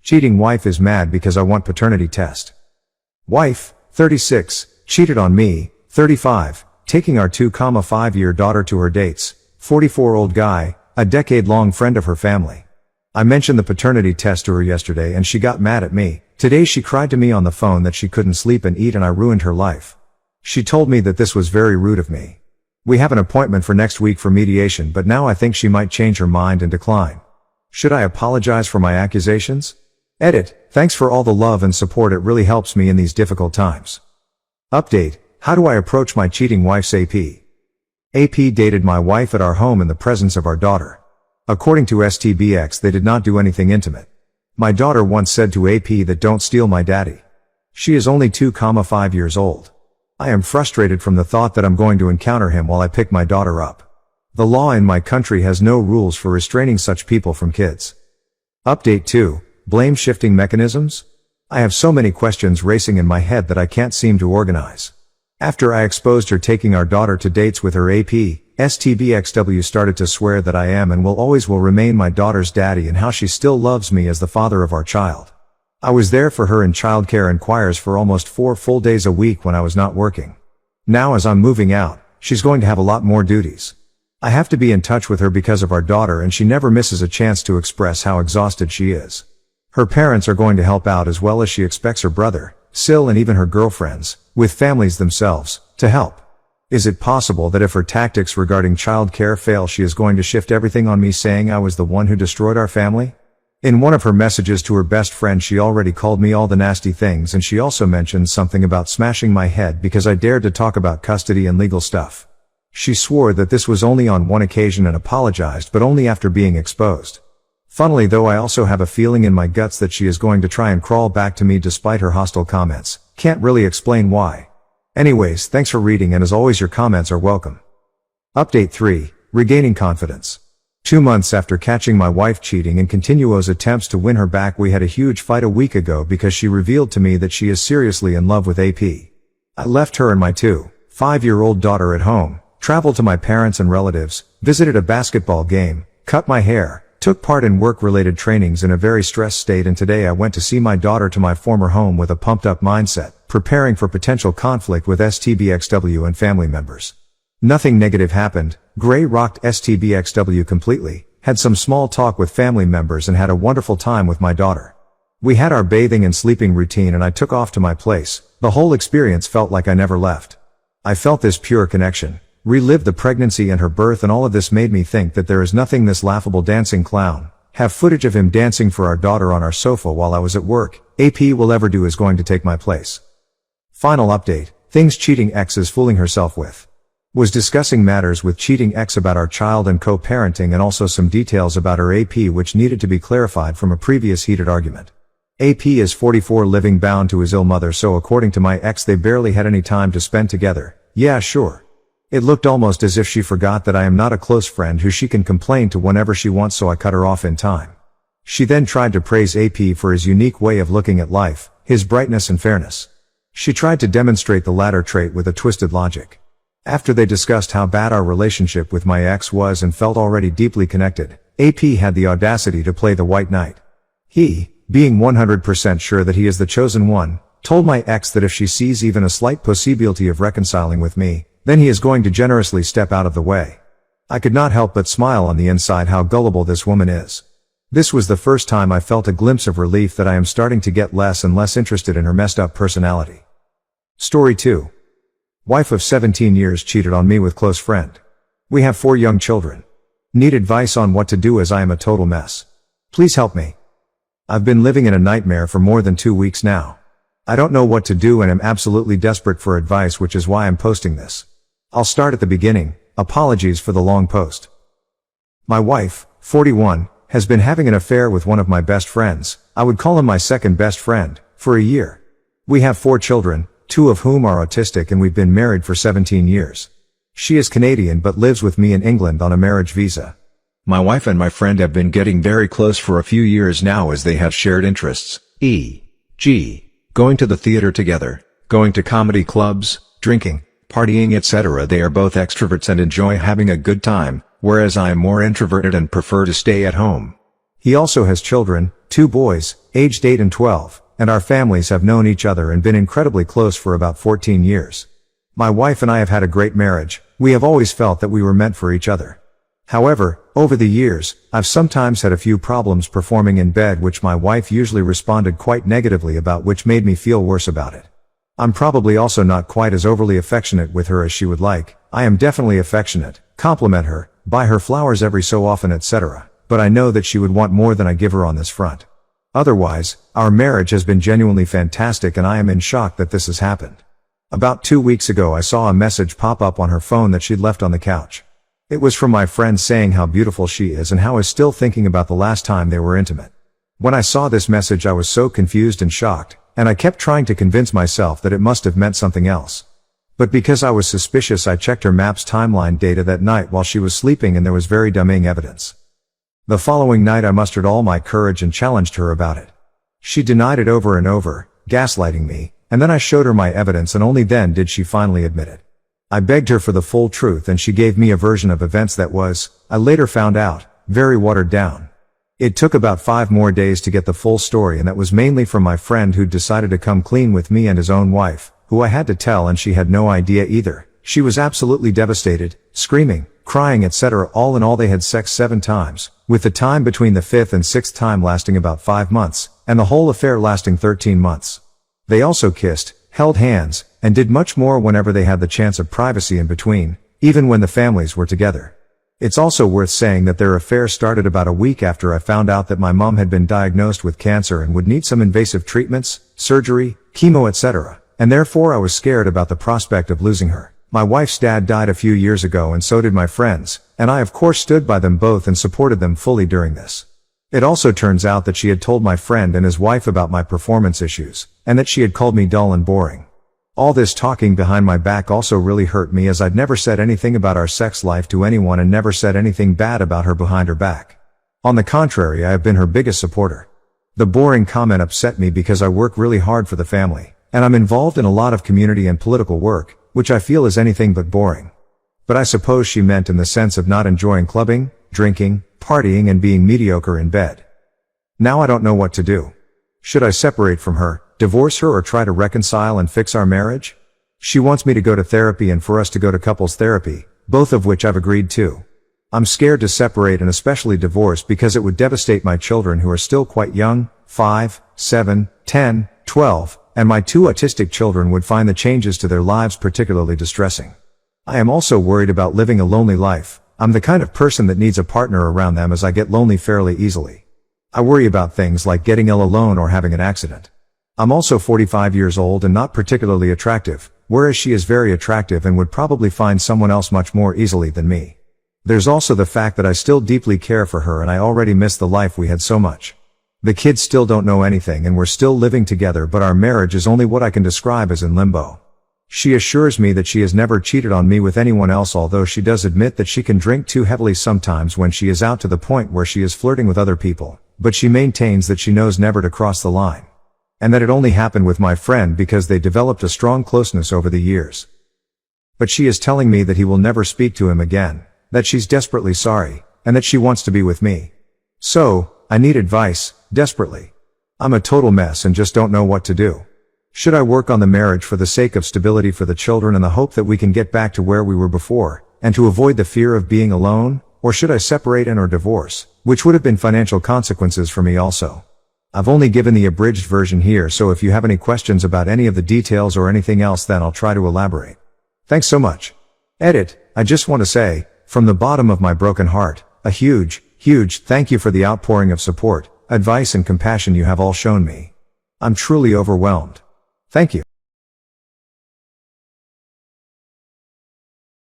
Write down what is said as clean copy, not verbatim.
Cheating wife is mad because I want paternity test. Wife, 36, cheated on me, 35, taking our 2,5-year daughter to her dates, 44-old guy, a decade-long friend of her family. I mentioned the paternity test to her yesterday and she got mad at me. Today she cried to me on the phone that she couldn't sleep and eat and I ruined her life. She told me that this was very rude of me. We have an appointment for next week for mediation, but now I think she might change her mind and decline. Should I apologize for my accusations? Edit, thanks for all the love and support, it really helps me in these difficult times. Update, how do I approach my cheating wife's AP? AP dated my wife at our home in the presence of our daughter. According to STBX, they did not do anything intimate. My daughter once said to AP that don't steal my daddy. She is only 2,5 years old. I am frustrated from the thought that I'm going to encounter him while I pick my daughter up. The law in my country has no rules for restraining such people from kids. Update 2. Blame shifting mechanisms? I have so many questions racing in my head that I can't seem to organize. After I exposed her taking our daughter to dates with her AP, STBXW started to swear that I am and will always remain my daughter's daddy and how she still loves me as the father of our child. I was there for her in childcare and choirs for almost 4 full days a week when I was not working. Now as I'm moving out, she's going to have a lot more duties. I have to be in touch with her because of our daughter and she never misses a chance to express how exhausted she is. Her parents are going to help out as well as she expects her brother, Sil, and even her girlfriends, with families themselves, to help. Is it possible that if her tactics regarding child care fail, she is going to shift everything on me, saying I was the one who destroyed our family? In one of her messages to her best friend, she already called me all the nasty things, and she also mentioned something about smashing my head because I dared to talk about custody and legal stuff. She swore that this was only on one occasion and apologized, but only after being exposed. Funnily though, I also have a feeling in my guts that she is going to try and crawl back to me despite her hostile comments. Can't really explain why. Anyways, thanks for reading, and as always your comments are welcome. Update 3. Regaining confidence. 2 months after catching my wife cheating and continuous attempts to win her back, we had a huge fight a week ago because she revealed to me that she is seriously in love with AP. I left her and my 2-5-year-old daughter at home, traveled to my parents and relatives, visited a basketball game, cut my hair, took part in work-related trainings in a very stressed state, and today I went to see my daughter to my former home with a pumped-up mindset, preparing for potential conflict with STBXW and family members. Nothing negative happened. Gray rocked STBXW completely, had some small talk with family members, and had a wonderful time with my daughter. We had our bathing and sleeping routine and I took off to my place. The whole experience felt like I never left. I felt this pure connection, relived the pregnancy and her birth, and all of this made me think that there is nothing this laughable dancing clown, have footage of him dancing for our daughter on our sofa while I was at work, AP will ever do is going to take my place. Final update, things cheating ex is fooling herself with. Was discussing matters with cheating ex about our child and co-parenting, and also some details about her AP which needed to be clarified from a previous heated argument. AP is 44, living bound to his ill mother, so according to my ex they barely had any time to spend together. Yeah, sure. It looked almost as if she forgot that I am not a close friend who she can complain to whenever she wants, so I cut her off in time. She then tried to praise AP for his unique way of looking at life, his brightness and fairness. She tried to demonstrate the latter trait with a twisted logic. After they discussed how bad our relationship with my ex was and felt already deeply connected, AP had the audacity to play the white knight. He, being 100% sure that he is the chosen one, told my ex that if she sees even a slight possibility of reconciling with me, then he is going to generously step out of the way. I could not help but smile on the inside how gullible this woman is. This was the first time I felt a glimpse of relief that I am starting to get less and less interested in her messed up personality. Story 2. Wife of 17 years cheated on me with close friend. We have 4 young children. Need advice on what to do as I am a total mess. Please help me. I've been living in a nightmare for more than 2 weeks now. I don't know what to do and am absolutely desperate for advice, which is why I'm posting this. I'll start at the beginning. Apologies for the long post. My wife, 41, has been having an affair with one of my best friends, I would call him my second best friend, for a year. We have 4 children, 2 of whom are autistic, and we've been married for 17 years. She is Canadian but lives with me in England on a marriage visa. My wife and my friend have been getting very close for a few years now as they have shared interests, e.g., going to the theater together, going to comedy clubs, drinking, partying, etc. They are both extroverts and enjoy having a good time, whereas I am more introverted and prefer to stay at home. He also has children, 2 boys, aged 8 and 12, and our families have known each other and been incredibly close for about 14 years. My wife and I have had a great marriage. We have always felt that we were meant for each other. However, over the years, I've sometimes had a few problems performing in bed which my wife usually responded quite negatively about, which made me feel worse about it. I'm probably also not quite as overly affectionate with her as she would like. I am definitely affectionate, compliment her, buy her flowers every so often, etc. But I know that she would want more than I give her on this front. Otherwise, our marriage has been genuinely fantastic and I am in shock that this has happened. About 2 weeks ago I saw a message pop up on her phone that she'd left on the couch. It was from my friend saying how beautiful she is and how I was still thinking about the last time they were intimate. When I saw this message I was so confused and shocked, and I kept trying to convince myself that it must have meant something else. But because I was suspicious, I checked her Maps timeline data that night while she was sleeping and there was very damning evidence. The following night I mustered all my courage and challenged her about it. She denied it over and over, gaslighting me, and then I showed her my evidence and only then did she finally admit it. I begged her for the full truth and she gave me a version of events that was, I later found out, very watered down. It took about 5 more days to get the full story, and that was mainly from my friend who'd decided to come clean with me and his own wife, who I had to tell, and she had no idea either. She was absolutely devastated, screaming, crying, etc. All in all they had sex 7 times, with the time between the 5th and 6th time lasting about 5 months, and the whole affair lasting 13 months. They also kissed, held hands, and did much more whenever they had the chance of privacy in between, even when the families were together. It's also worth saying that their affair started about a week after I found out that my mom had been diagnosed with cancer and would need some invasive treatments, surgery, chemo, etc., and therefore I was scared about the prospect of losing her. My wife's dad died a few years ago and so did my friends, and I of course stood by them both and supported them fully during this. It also turns out that she had told my friend and his wife about my performance issues, and that she had called me dull and boring. All this talking behind my back also really hurt me, as I'd never said anything about our sex life to anyone and never said anything bad about her behind her back. On the contrary, I have been her biggest supporter. The boring comment upset me because I work really hard for the family, and I'm involved in a lot of community and political work, which I feel is anything but boring. But I suppose she meant in the sense of not enjoying clubbing, drinking, partying, and being mediocre in bed. Now I don't know what to do. Should I separate from her, divorce her, or try to reconcile and fix our marriage? She wants me to go to therapy and for us to go to couples therapy, both of which I've agreed to. I'm scared to separate and especially divorce because it would devastate my children who are still quite young, 5, 7, 10, 12, and my 2 autistic children would find the changes to their lives particularly distressing. I am also worried about living a lonely life. I'm the kind of person that needs a partner around them, as I get lonely fairly easily. I worry about things like getting ill alone or having an accident. I'm also 45 years old and not particularly attractive, whereas she is very attractive and would probably find someone else much more easily than me. There's also the fact that I still deeply care for her and I already miss the life we had so much. The kids still don't know anything and we're still living together, but our marriage is only what I can describe as in limbo. She assures me that she has never cheated on me with anyone else, although she does admit that she can drink too heavily sometimes when she is out, to the point where she is flirting with other people, but she maintains that she knows never to cross the line, and that it only happened with my friend because they developed a strong closeness over the years. But she is telling me that he will never speak to him again, that she's desperately sorry, and that she wants to be with me. So, I need advice, desperately. I'm a total mess and just don't know what to do. Should I work on the marriage for the sake of stability for the children and the hope that we can get back to where we were before, and to avoid the fear of being alone, or should I separate and or divorce, which would have been financial consequences for me also? I've only given the abridged version here, so if you have any questions about any of the details or anything else, then I'll try to elaborate. Thanks so much. Edit. I just want to say, from the bottom of my broken heart, a huge, huge thank you for the outpouring of support, advice and compassion you have all shown me. I'm truly overwhelmed. Thank you.